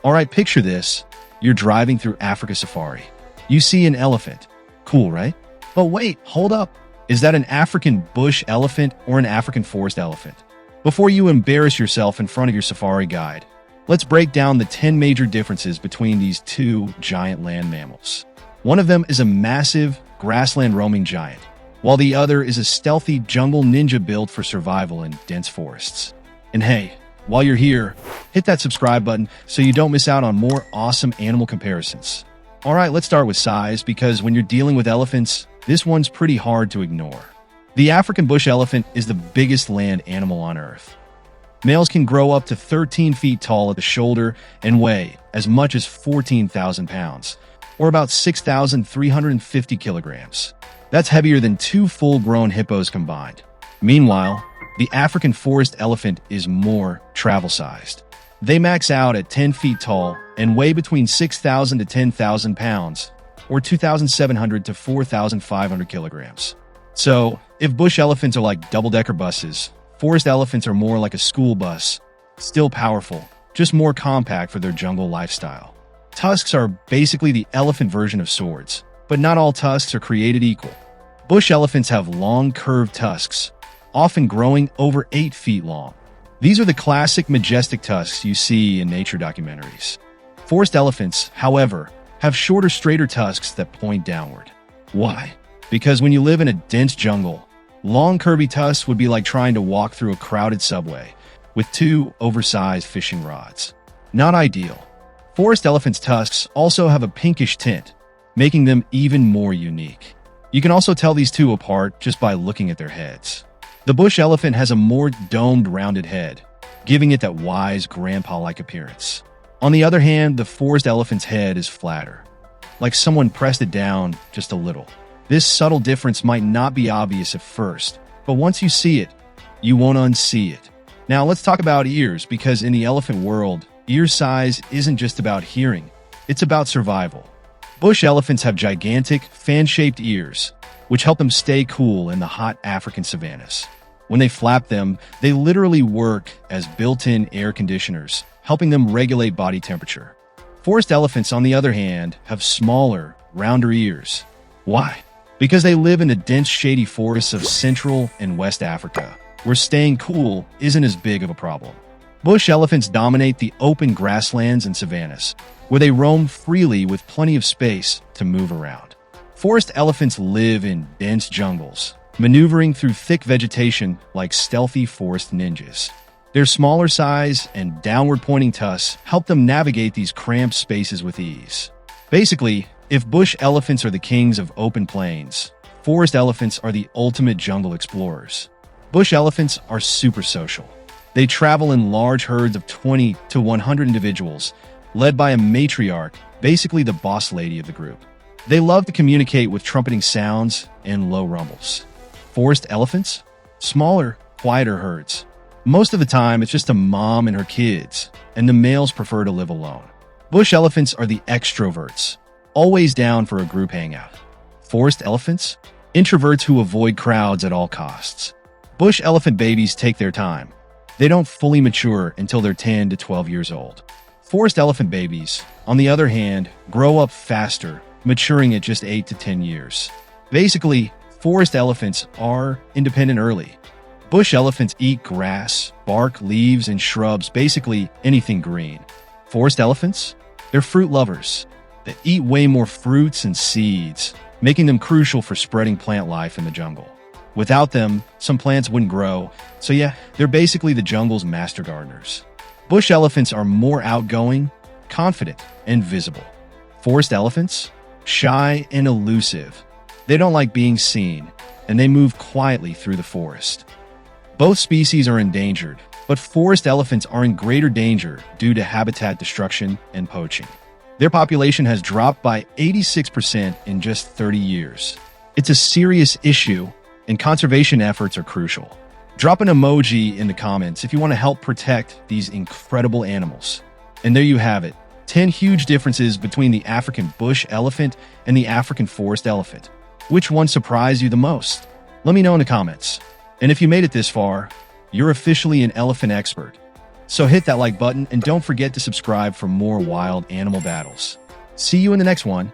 Alright, picture this. You're driving through Africa Safari. You see an elephant. Cool, right? But wait, hold up. Is that an African bush elephant or an African forest elephant? Before you embarrass yourself in front of your safari guide, let's break down the 10 major differences between these two giant land mammals. One of them is a massive grassland roaming giant, while the other is a stealthy jungle ninja built for survival in dense forests. And hey, while you're here, hit that subscribe button so you don't miss out on more awesome animal comparisons. Alright, let's start with size, because when you're dealing with elephants, this one's pretty hard to ignore. The African bush elephant is the biggest land animal on Earth. Males can grow up to 13 feet tall at the shoulder and weigh as much as 14,000 pounds, or about 6,350 kilograms. That's heavier than 2 full-grown hippos combined. Meanwhile, the African forest elephant is more travel-sized. They max out at 10 feet tall and weigh between 6,000 to 10,000 pounds, or 2,700 to 4,500 kilograms. So, if bush elephants are like double-decker buses, forest elephants are more like a school bus. Still powerful, just more compact for their jungle lifestyle. Tusks are basically the elephant version of swords, but not all tusks are created equal. Bush elephants have long, curved tusks, often growing over 8 feet long. These are the classic majestic tusks you see in nature documentaries. Forest elephants, however, have shorter, straighter tusks that point downward. Why? Because when you live in a dense jungle, long, curvy tusks would be like trying to walk through a crowded subway with 2 oversized fishing rods. Not ideal. Forest elephants' tusks also have a pinkish tint, making them even more unique. You can also tell these two apart just by looking at their heads. The bush elephant has a more domed, rounded head, giving it that wise, grandpa-like appearance. On the other hand, the forest elephant's head is flatter, like someone pressed it down just a little. This subtle difference might not be obvious at first, but once you see it, you won't unsee it. Now let's talk about ears, because in the elephant world, ear size isn't just about hearing, it's about survival. Bush elephants have gigantic, fan-shaped ears, which help them stay cool in the hot African savannas. When they flap them, they literally work as built-in air conditioners, helping them regulate body temperature. Forest elephants, on the other hand, have smaller, rounder ears. Why? Because they live in the dense, shady forests of Central and West Africa, where staying cool isn't as big of a problem. Bush elephants dominate the open grasslands and savannas, where they roam freely with plenty of space to move around. Forest elephants live in dense jungles, maneuvering through thick vegetation like stealthy forest ninjas. Their smaller size and downward-pointing tusks help them navigate these cramped spaces with ease. Basically, if bush elephants are the kings of open plains, forest elephants are the ultimate jungle explorers. Bush elephants are super social. They travel in large herds of 20 to 100 individuals, led by a matriarch, basically the boss lady of the group. They love to communicate with trumpeting sounds and low rumbles. Forest elephants? Smaller, quieter herds. Most of the time, it's just a mom and her kids, and the males prefer to live alone. Bush elephants are the extroverts, always down for a group hangout. Forest elephants? Introverts who avoid crowds at all costs. Bush elephant babies take their time. They don't fully mature until they're 10 to 12 years old. Forest elephant babies, on the other hand, grow up faster, maturing at just 8 to 10 years. Basically, forest elephants are independent early. Bush elephants eat grass, bark, leaves, and shrubs, basically anything green. Forest elephants? They're fruit lovers. They eat way more fruits and seeds, making them crucial for spreading plant life in the jungle. Without them, some plants wouldn't grow, so yeah, they're basically the jungle's master gardeners. Bush elephants are more outgoing, confident, and visible. Forest elephants? Shy and elusive. They don't like being seen, and they move quietly through the forest. Both species are endangered, but forest elephants are in greater danger due to habitat destruction and poaching. Their population has dropped by 86% in just 30 years. It's a serious issue, and conservation efforts are crucial. Drop an emoji in the comments if you want to help protect these incredible animals. And there you have it, 10 huge differences between the African bush elephant and the African forest elephant. Which one surprised you the most? Let me know in the comments. And if you made it this far, you're officially an elephant expert. So hit that like button and don't forget to subscribe for more wild animal battles. See you in the next one.